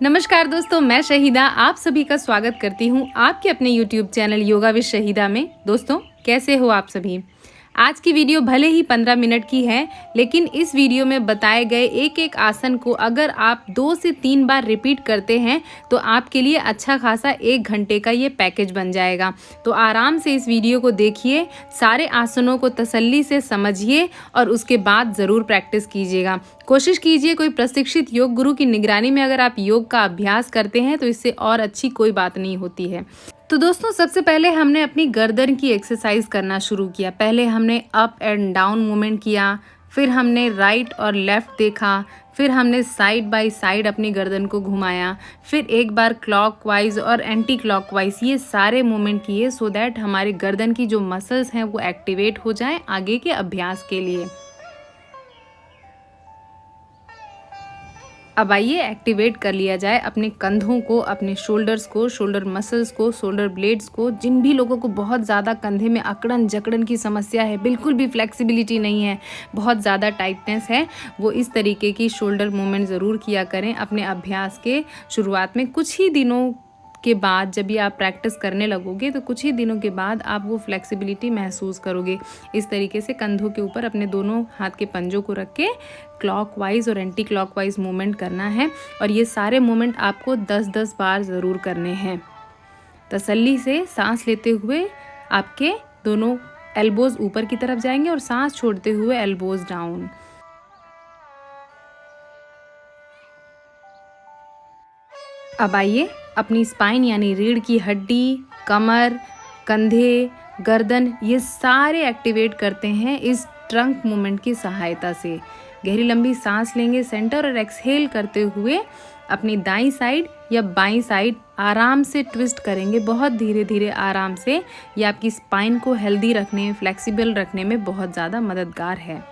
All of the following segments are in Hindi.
नमस्कार दोस्तों, मैं शहीदा आप सभी का स्वागत करती हूँ आपके अपने YouTube channel yoga with Shahida में। दोस्तों, कैसे हो आप सभी। आज की वीडियो भले ही 15 मिनट की है, लेकिन इस वीडियो में बताए गए एक एक आसन को अगर आप 2 से 3 बार रिपीट करते हैं तो आपके लिए अच्छा खासा 1 घंटे का ये पैकेज बन जाएगा। तो आराम से इस वीडियो को देखिए, सारे आसनों को तसल्ली से समझिए और उसके बाद ज़रूर प्रैक्टिस कीजिएगा। कोशिश कीजिए कोई प्रशिक्षित योग गुरु की निगरानी में अगर आप योग का अभ्यास करते हैं तो इससे और अच्छी कोई बात नहीं होती है। तो दोस्तों, सबसे पहले हमने अपनी गर्दन की एक्सरसाइज करना शुरू किया। पहले हमने अप एंड डाउन मूवमेंट किया, फिर हमने राइट और लेफ़्ट देखा, फिर हमने साइड बाय साइड अपनी गर्दन को घुमाया, फिर एक बार क्लॉकवाइज और एंटी क्लॉकवाइज ये सारे मूवमेंट किए सो दैट हमारे गर्दन की जो मसल्स हैं वो एक्टिवेट हो जाएं आगे के अभ्यास के लिए। अब आइए एक्टिवेट कर लिया जाए अपने कंधों को, अपने शोल्डर्स को, शोल्डर मसल्स को, शोल्डर ब्लेड्स को। जिन भी लोगों को बहुत ज़्यादा कंधे में अकड़न जकड़न की समस्या है, बिल्कुल भी फ्लेक्सिबिलिटी नहीं है, बहुत ज़्यादा टाइटनेस है, वो इस तरीके की शोल्डर मूवमेंट ज़रूर किया करें अपने अभ्यास के शुरुआत में। कुछ ही दिनों के बाद जब भी आप प्रैक्टिस करने लगोगे तो कुछ ही दिनों के बाद आप वो फ्लेक्सिबिलिटी महसूस करोगे। इस तरीके से कंधों के ऊपर अपने दोनों हाथ के पंजों को रख के क्लॉकवाइज और एंटी क्लॉकवाइज मूवमेंट करना है और ये सारे मूवमेंट आपको 10-10 बार ज़रूर करने हैं। तसल्ली से सांस लेते हुए आपके दोनों एल्बोज ऊपर की तरफ जाएंगे और सांस छोड़ते हुए एल्बोज डाउन। अब आइए अपनी स्पाइन यानी रीढ़ की हड्डी, कमर, कंधे, गर्दन ये सारे एक्टिवेट करते हैं इस ट्रंक मूवमेंट की सहायता से। गहरी लंबी सांस लेंगे सेंटर और एक्सहेल करते हुए अपनी दाईं साइड या बाईं साइड आराम से ट्विस्ट करेंगे, बहुत धीरे धीरे आराम से। ये आपकी स्पाइन को हेल्दी रखने, फ्लेक्सिबल रखने में बहुत ज़्यादा मददगार है।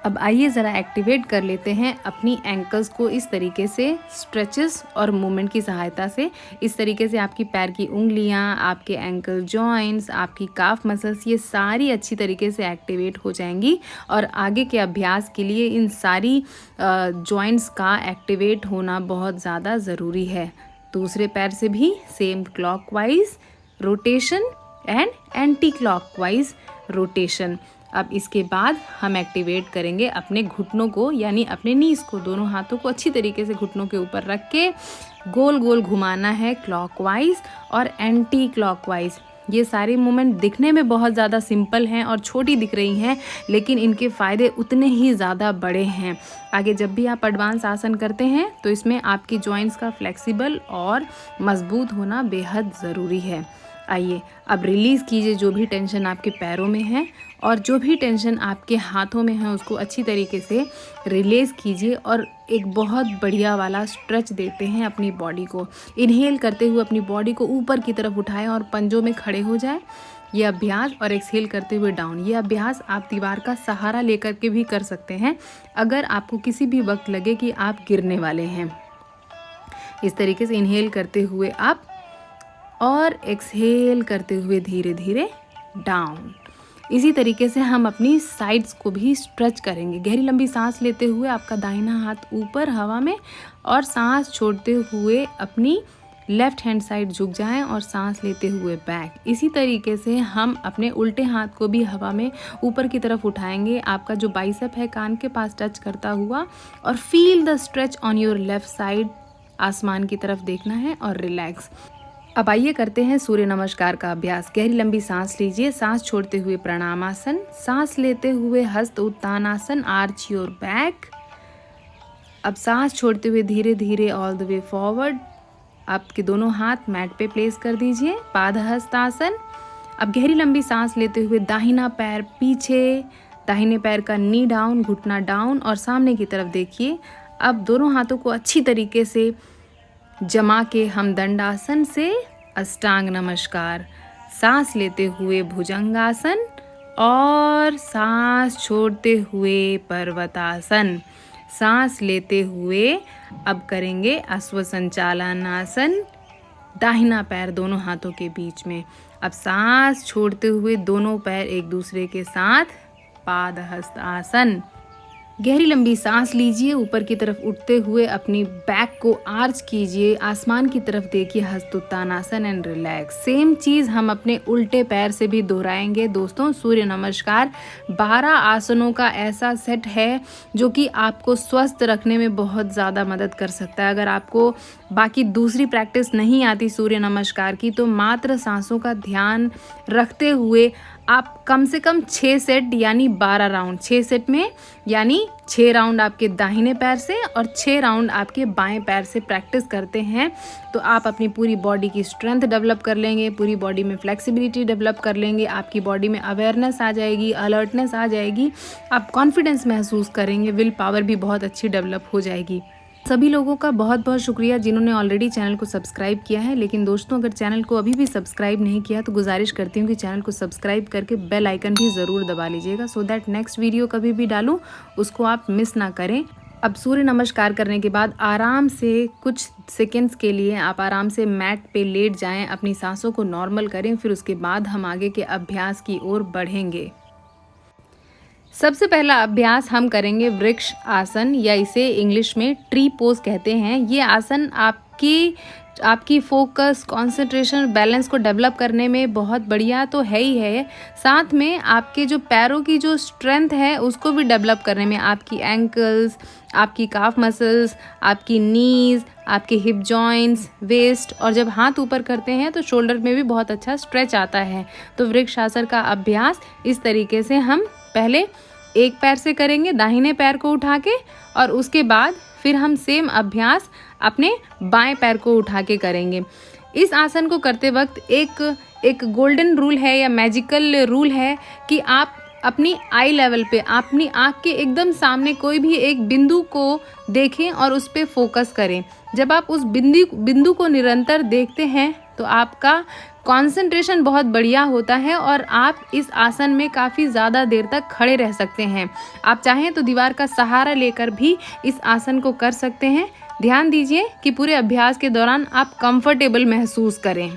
अब आइए ज़रा एक्टिवेट कर लेते हैं अपनी एंकल्स को इस तरीके से स्ट्रेचेस और मूवमेंट की सहायता से। इस तरीके से आपकी पैर की उंगलियां, आपके एंकल जॉइंट्स, आपकी काफ मसल्स ये सारी अच्छी तरीके से एक्टिवेट हो जाएंगी और आगे के अभ्यास के लिए इन सारी जॉइंट्स का एक्टिवेट होना बहुत ज़्यादा ज़रूरी है। दूसरे पैर से भी same clockwise rotation and anti clockwise rotation. अब इसके बाद हम एक्टिवेट करेंगे अपने घुटनों को यानी अपने नीज को। दोनों हाथों को अच्छी तरीके से घुटनों के ऊपर रख के गोल गोल घुमाना है क्लॉकवाइज और एंटी क्लॉकवाइज। ये सारी मूवमेंट दिखने में बहुत ज़्यादा सिंपल हैं और छोटी दिख रही हैं, लेकिन इनके फ़ायदे उतने ही ज़्यादा बड़े हैं। आगे जब भी आप एडवांस आसन करते हैं तो इसमें आपकी जॉइंट्स का फ्लेक्सिबल और मजबूत होना बेहद ज़रूरी है। आइए अब रिलीज़ कीजिए जो भी टेंशन आपके पैरों में है और जो भी टेंशन आपके हाथों में है उसको अच्छी तरीके से रिलीज़ कीजिए और एक बहुत बढ़िया वाला स्ट्रेच देते हैं अपनी बॉडी को। इनहेल करते हुए अपनी बॉडी को ऊपर की तरफ उठाएं और पंजों में खड़े हो जाएं, ये अभ्यास, और एक्सहेल करते हुए डाउन। ये अभ्यास आप दीवार का सहारा लेकर के भी कर सकते हैं अगर आपको किसी भी वक्त लगे कि आप गिरने वाले हैं। इस तरीके से इनहेल करते हुए आप और एक्सहेल करते हुए धीरे धीरे डाउन। इसी तरीके से हम अपनी साइड्स को भी स्ट्रेच करेंगे। गहरी लंबी सांस लेते हुए आपका दाहिना हाथ ऊपर हवा में और सांस छोड़ते हुए अपनी लेफ़्ट हैंड साइड झुक जाएं और सांस लेते हुए बैक। इसी तरीके से हम अपने उल्टे हाथ को भी हवा में ऊपर की तरफ उठाएंगे, आपका जो बाइसेप है कान के पास टच करता हुआ, और feel the stretch on your left side. आसमान की तरफ देखना है और रिलैक्स। अब आइए करते हैं सूर्य नमस्कार का अभ्यास। गहरी लंबी सांस लीजिए, सांस छोड़ते हुए प्रणामासन, सांस लेते हुए हस्त उत्तानासन, आर्च योर बैक। अब सांस छोड़ते हुए धीरे धीरे ऑल द वे फॉरवर्ड। आपके दोनों हाथ मैट पे प्लेस कर दीजिए, पादहस्तासन। अब गहरी लंबी सांस लेते हुए दाहिना पैर पीछे, दाहिने पैर का नी डाउन, घुटना डाउन और सामने की तरफ देखिए। अब दोनों हाथों को अच्छी तरीके से जमा के हम दंडासन से अष्टांग नमस्कार। सांस लेते हुए भुजंगासन और सांस छोड़ते हुए पर्वतासन। सांस लेते हुए अब करेंगे अश्व संचालनासन, दाहिना पैर दोनों हाथों के बीच में। अब सांस छोड़ते हुए दोनों पैर एक दूसरे के साथ पादहस्त आसन। गहरी लंबी सांस लीजिए, ऊपर की तरफ उठते हुए अपनी बैक को आर्च कीजिए, आसमान की तरफ देखिए, हस्तोत्तानासन एंड रिलैक्स। सेम चीज़ हम अपने उल्टे पैर से भी दोहराएंगे। दोस्तों, सूर्य नमस्कार 12 आसनों का ऐसा सेट है जो कि आपको स्वस्थ रखने में बहुत ज़्यादा मदद कर सकता है। अगर आपको बाकी दूसरी प्रैक्टिस नहीं आती सूर्य नमस्कार की, तो मात्र सांसों का ध्यान रखते हुए आप कम से कम 6 सेट यानी 12 राउंड, 6 सेट में यानी 6 राउंड आपके दाहिने पैर से और 6 राउंड आपके बाएं पैर से प्रैक्टिस करते हैं तो आप अपनी पूरी बॉडी की स्ट्रेंथ डेवलप कर लेंगे, पूरी बॉडी में फ्लेक्सिबिलिटी डेवलप कर लेंगे, आपकी बॉडी में अवेयरनेस आ जाएगी, अलर्टनेस आ जाएगी, आप कॉन्फिडेंस महसूस करेंगे, विल पावर भी बहुत अच्छी डेवलप हो जाएगी। सभी लोगों का बहुत बहुत शुक्रिया जिन्होंने ऑलरेडी चैनल को सब्सक्राइब किया है। लेकिन दोस्तों, अगर चैनल को अभी भी सब्सक्राइब नहीं किया तो गुजारिश करती हूँ कि चैनल को सब्सक्राइब करके बेल आइकन भी ज़रूर दबा लीजिएगा, सो दैट नेक्स्ट वीडियो कभी भी डालूँ उसको आप मिस ना करें। अब सूर्य नमस्कार करने के बाद आराम से कुछ सेकेंड्स के लिए आप आराम से मैट पे लेट जाएं, अपनी सांसों को नॉर्मल करें, फिर उसके बाद हम आगे के अभ्यास की ओर बढ़ेंगे। सबसे पहला अभ्यास हम करेंगे वृक्ष आसन, या इसे इंग्लिश में ट्री पोज कहते हैं। ये आसन आपकी फोकस, कंसंट्रेशन, बैलेंस को डेवलप करने में बहुत बढ़िया तो है ही है, साथ में आपके जो पैरों की जो स्ट्रेंथ है उसको भी डेवलप करने में, आपकी एंकल्स, आपकी काफ मसल्स, आपकी नीज, आपके हिप जॉइंट्स, वेस्ट, और जब हाथ ऊपर करते हैं तो शोल्डर में भी बहुत अच्छा स्ट्रेच आता है। तो वृक्ष आसन का अभ्यास इस तरीके से हम पहले एक पैर से करेंगे, दाहिने पैर को उठा के, और उसके बाद फिर हम सेम अभ्यास अपने बाएं पैर को उठा के करेंगे। इस आसन को करते वक्त एक गोल्डन रूल है या मैजिकल रूल है कि आप अपनी आई लेवल पे, अपनी आँख के एकदम सामने कोई भी एक बिंदु को देखें और उस पर फोकस करें। जब आप उस बिंदु को निरंतर देखते हैं तो आपका कंसंट्रेशन बहुत बढ़िया होता है और आप इस आसन में काफ़ी ज़्यादा देर तक खड़े रह सकते हैं। आप चाहें तो दीवार का सहारा लेकर भी इस आसन को कर सकते हैं। ध्यान दीजिए कि पूरे अभ्यास के दौरान आप कंफर्टेबल महसूस करें।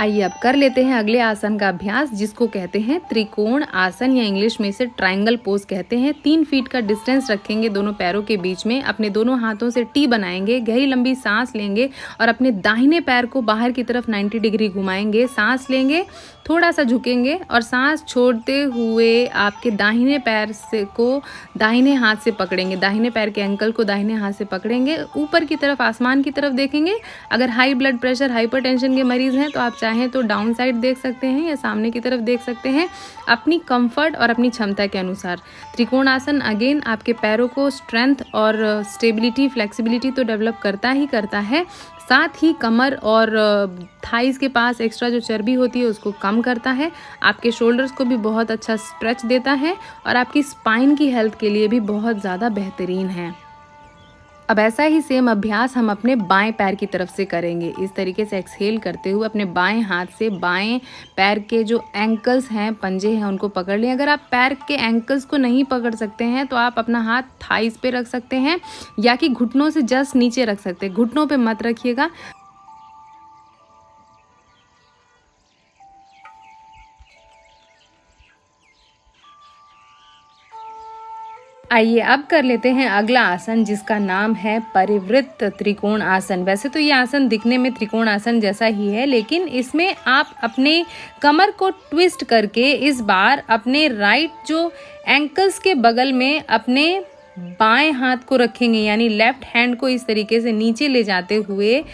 आइए अब कर लेते हैं अगले आसन का अभ्यास, जिसको कहते हैं त्रिकोण आसन, या इंग्लिश में इसे ट्रायंगल पोज कहते हैं। 3 फीट का डिस्टेंस रखेंगे दोनों पैरों के बीच में, अपने दोनों हाथों से टी बनाएंगे, गहरी लंबी सांस लेंगे और अपने दाहिने पैर को बाहर की तरफ 90 डिग्री घुमाएंगे। सांस लेंगे, थोड़ा सा झुकेंगे और सांस छोड़ते हुए आपके दाहिने पैर से को दाहिने हाथ से पकड़ेंगे, दाहिने पैर के एंकल को दाहिने हाथ से पकड़ेंगे, ऊपर की तरफ आसमान की तरफ देखेंगे। अगर हाई ब्लड प्रेशर, हाइपरटेंशन के मरीज हैं तो आप चाहें तो डाउन साइड देख सकते हैं या सामने की तरफ देख सकते हैं, अपनी कंफर्ट और अपनी क्षमता के अनुसार। त्रिकोण आसन अगेन आपके पैरों को स्ट्रेंथ और स्टेबिलिटी, फ्लेक्सिबिलिटी तो डेवलप करता ही करता है, साथ ही कमर और थाइस के पास एक्स्ट्रा जो चर्बी होती है उसको कम करता है, आपके शोल्डर्स को भी बहुत अच्छा स्ट्रेच देता है और आपकी स्पाइन की हेल्थ के लिए भी बहुत ज़्यादा बेहतरीन है। अब ऐसा ही सेम अभ्यास हम अपने बाएं पैर की तरफ से करेंगे। इस तरीके से एक्सहेल करते हुए अपने बाएं हाथ से बाएं पैर के जो एंकल्स हैं, पंजे हैं, उनको पकड़ लें। अगर आप पैर के एंकल्स को नहीं पकड़ सकते हैं तो आप अपना हाथ थाइस पे रख सकते हैं या कि घुटनों से जस्ट नीचे रख सकते हैं, घुटनों पे मत रखिएगा। आइए अब कर लेते हैं अगला आसन, जिसका नाम है परिवृत्त त्रिकोण आसन। वैसे तो ये आसन दिखने में त्रिकोण आसन जैसा ही है, लेकिन इसमें आप अपने कमर को ट्विस्ट करके इस बार अपने राइट जो एंकल्स के बगल में अपने बाएं हाथ को रखेंगे, यानी लेफ्ट हैंड को इस तरीके से नीचे ले जाते हुए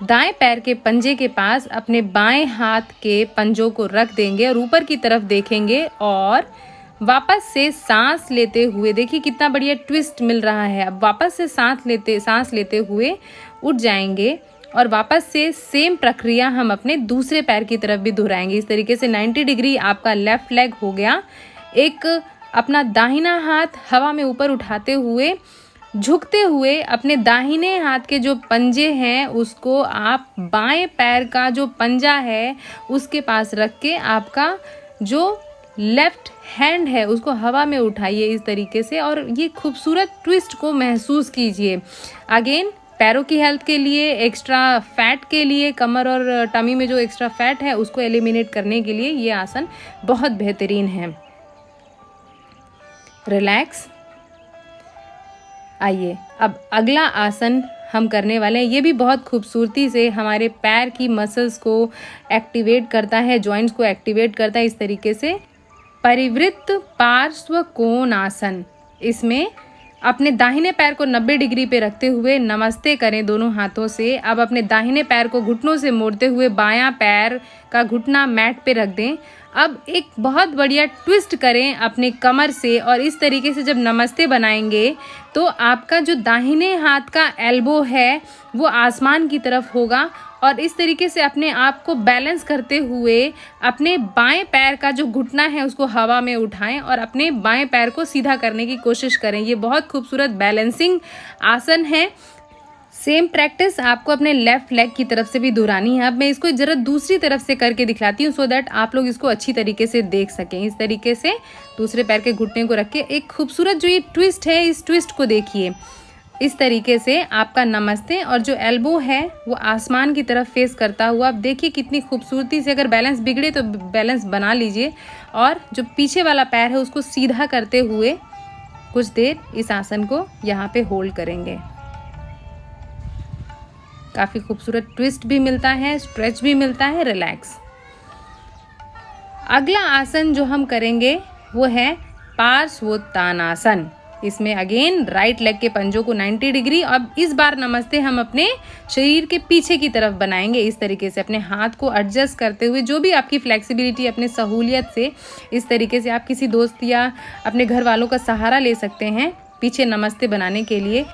दाएं पैर के पंजे के पास अपने बाएं हाथ के पंजों को रख देंगे और ऊपर की तरफ देखेंगे और वापस से सांस लेते हुए, देखिए कितना बढ़िया ट्विस्ट मिल रहा है। अब वापस से सांस लेते हुए उठ जाएंगे और वापस से सेम प्रक्रिया हम अपने दूसरे पैर की तरफ भी दोहराएंगे। इस तरीके से 90 डिग्री आपका लेफ्ट लेग हो गया। एक अपना दाहिना हाथ हवा में ऊपर उठाते हुए, झुकते हुए अपने दाहिने हाथ के जो पंजे हैं उसको आप बाएं पैर का जो पंजा है उसके पास रख के आपका जो लेफ्ट हैंड है उसको हवा में उठाइए इस तरीके से और ये खूबसूरत ट्विस्ट को महसूस कीजिए। अगेन पैरों की हेल्थ के लिए, एक्स्ट्रा फैट के लिए, कमर और टमी में जो एक्स्ट्रा फैट है उसको एलिमिनेट करने के लिए ये आसन बहुत बेहतरीन है। रिलैक्स। आइए अब अगला आसन हम करने वाले हैं। ये भी बहुत खूबसूरती से हमारे पैर की मसल्स को एक्टिवेट करता है, जॉइंट्स को एक्टिवेट करता है। इस तरीके से परिवृत्त पार्श्व कोण आसन। इसमें अपने दाहिने पैर को 90 डिग्री पे रखते हुए नमस्ते करें दोनों हाथों से। अब अपने दाहिने पैर को घुटनों से मोड़ते हुए बायां पैर का घुटना मैट पे रख दें। अब एक बहुत बढ़िया ट्विस्ट करें अपने कमर से और इस तरीके से जब नमस्ते बनाएंगे तो आपका जो दाहिने हाथ का एल्बो है वो आसमान की तरफ होगा और इस तरीके से अपने आप को बैलेंस करते हुए अपने बाएं पैर का जो घुटना है उसको हवा में उठाएं और अपने बाएं पैर को सीधा करने की कोशिश करें। ये बहुत खूबसूरत बैलेंसिंग आसन है। सेम प्रैक्टिस आपको अपने लेफ्ट लेग की तरफ से भी दोहरानी है। अब मैं इसको जरा दूसरी तरफ से करके दिखलाती हूँ सो दैट आप लोग इसको अच्छी तरीके से देख सकें। इस तरीके से दूसरे पैर के घुटने को रख के एक खूबसूरत जो ये ट्विस्ट है, इस ट्विस्ट को देखिए। इस तरीके से आपका नमस्ते और जो एल्बो है वो आसमान की तरफ फेस करता हुआ, आप देखिए कितनी खूबसूरती से। अगर बैलेंस बिगड़े तो बैलेंस बना लीजिए और जो पीछे वाला पैर है उसको सीधा करते हुए कुछ देर इस आसन को यहाँ पे होल्ड करेंगे। काफ़ी खूबसूरत ट्विस्ट भी मिलता है, स्ट्रेच भी मिलता है, रिलैक्स। अगला आसन जो हम करेंगे वो है पार्श्वोत्थानासन। इसमें अगेन राइट लेग के पंजों को 90 डिग्री। अब इस बार नमस्ते हम अपने शरीर के पीछे की तरफ बनाएंगे। इस तरीके से अपने हाथ को एडजस्ट करते हुए, जो भी आपकी फ्लेक्सिबिलिटी अपने सहूलियत से, इस तरीके से आप किसी दोस्त या अपने घर वालों का सहारा ले सकते हैं पीछे नमस्ते बनाने के लिए।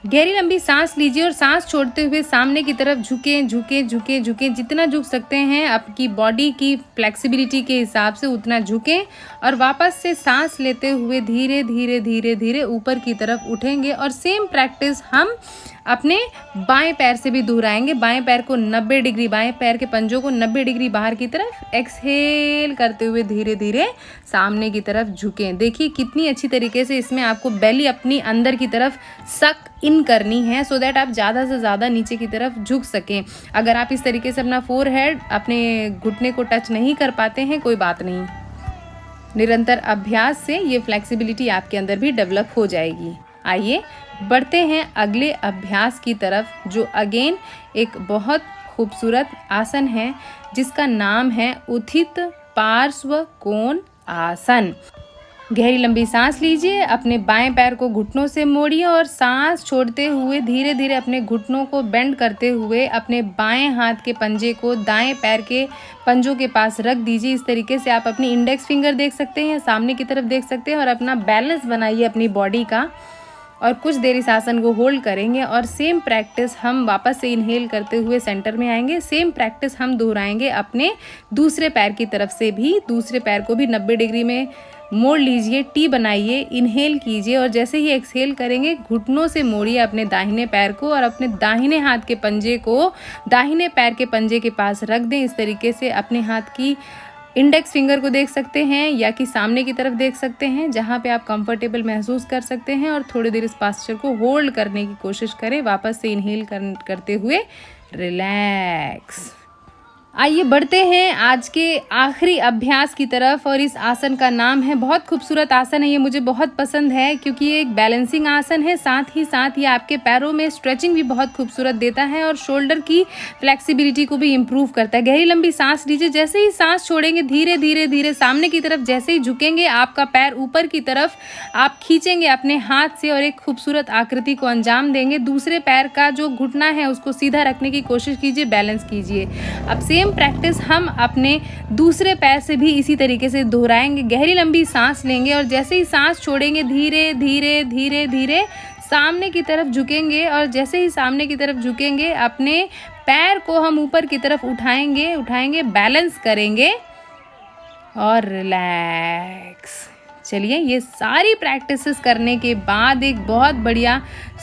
गहरी लंबी सांस लीजिए और सांस छोड़ते हुए सामने की तरफ झुकें झुकें झुकें झुकें। जितना झुक सकते हैं आपकी बॉडी की फ्लेक्सिबिलिटी के हिसाब से उतना झुकें और वापस से सांस लेते हुए धीरे धीरे धीरे धीरे ऊपर की तरफ उठेंगे। और सेम प्रैक्टिस हम अपने बाएं पैर से भी दोहराएंगे। बाएं पैर को 90 डिग्री, बाएं पैर के पंजों को 90 डिग्री बाहर की तरफ एक्सहेल करते हुए धीरे धीरे सामने की तरफ झुकें। देखिए कितनी अच्छी तरीके से इसमें आपको बेली अपनी अंदर की तरफ सक इन करनी है सो दैट आप ज़्यादा से ज़्यादा नीचे की तरफ झुक सकें। अगर आप इस तरीके से अपना फोरहेड, अपने घुटने को टच नहीं कर पाते हैं, कोई बात नहीं, निरंतर अभ्यास से ये फ्लेक्सिबिलिटी आपके अंदर भी डेवलप हो जाएगी। आइए बढ़ते हैं अगले अभ्यास की तरफ, जो अगेन एक बहुत खूबसूरत आसन है जिसका नाम है उत्थित पार्श्व कोण आसन। गहरी लंबी सांस लीजिए, अपने बाएं पैर को घुटनों से मोड़िए और सांस छोड़ते हुए धीरे धीरे अपने घुटनों को बेंड करते हुए अपने बाएं हाथ के पंजे को दाएं पैर के पंजों के पास रख दीजिए। इस तरीके से आप अपनी इंडेक्स फिंगर देख सकते हैं, सामने की तरफ देख सकते हैं और अपना बैलेंस बनाइए अपनी बॉडी का। और कुछ देर इस आसन को होल्ड करेंगे और सेम प्रैक्टिस हम वापस से इनहेल करते हुए सेंटर में आएंगे। सेम प्रैक्टिस हम दोहराएंगे अपने दूसरे पैर की तरफ से भी। दूसरे पैर को भी 90 डिग्री में मोड़ लीजिए, टी बनाइए, इनहेल कीजिए और जैसे ही एक्सहेल करेंगे घुटनों से मोड़िए अपने दाहिने पैर को और अपने दाहिने हाथ के पंजे को दाहिने पैर के पंजे के पास रख दें। इस तरीके से अपने हाथ की इंडेक्स फिंगर को देख सकते हैं या कि सामने की तरफ देख सकते हैं, जहाँ पे आप कंफर्टेबल महसूस कर सकते हैं और थोड़ी देर इस पास्चर को होल्ड करने की कोशिश करें, वापस से इनहेल करते हुए रिलैक्स। आइए बढ़ते हैं आज के आखिरी अभ्यास की तरफ और इस आसन का नाम है, बहुत खूबसूरत आसन है ये, मुझे बहुत पसंद है क्योंकि ये एक बैलेंसिंग आसन है, साथ ही साथ ये आपके पैरों में स्ट्रेचिंग भी बहुत खूबसूरत देता है और शोल्डर की फ्लेक्सिबिलिटी को भी इम्प्रूव करता है। गहरी लंबी सांस लीजिए, जैसे ही सांस छोड़ेंगे धीरे धीरे धीरे सामने की तरफ जैसे ही झुकेंगे आपका पैर ऊपर की तरफ आप खींचेंगे अपने हाथ से और एक खूबसूरत आकृति को अंजाम देंगे। दूसरे पैर का जो घुटना है उसको सीधा रखने की कोशिश कीजिए, बैलेंस कीजिए। अब सेम प्रैक्टिस हम अपने दूसरे पैर से भी इसी तरीके से दोहराएंगे। गहरी लंबी सांस लेंगे और जैसे ही सांस छोड़ेंगे धीरे धीरे धीरे धीरे सामने की तरफ झुकेंगे और जैसे ही सामने की तरफ झुकेंगे अपने पैर को हम ऊपर की तरफ उठाएंगे, बैलेंस करेंगे और रिलैक्स। चलिए ये सारी प्रैक्टिसेस करने के बाद एक बहुत बढ़िया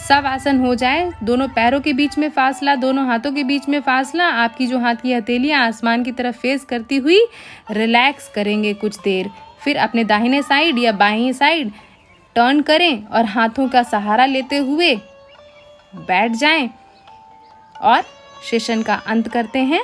सब आसन हो जाए, दोनों पैरों के बीच में फासला, दोनों हाथों के बीच में फासला, आपकी जो हाथ की हथेलियां आसमान की तरफ फेस करती हुई रिलैक्स करेंगे कुछ देर। फिर अपने दाहिने साइड या बाएं साइड टर्न करें और हाथों का सहारा लेते हुए बैठ जाएं और सेशन का अंत करते हैं।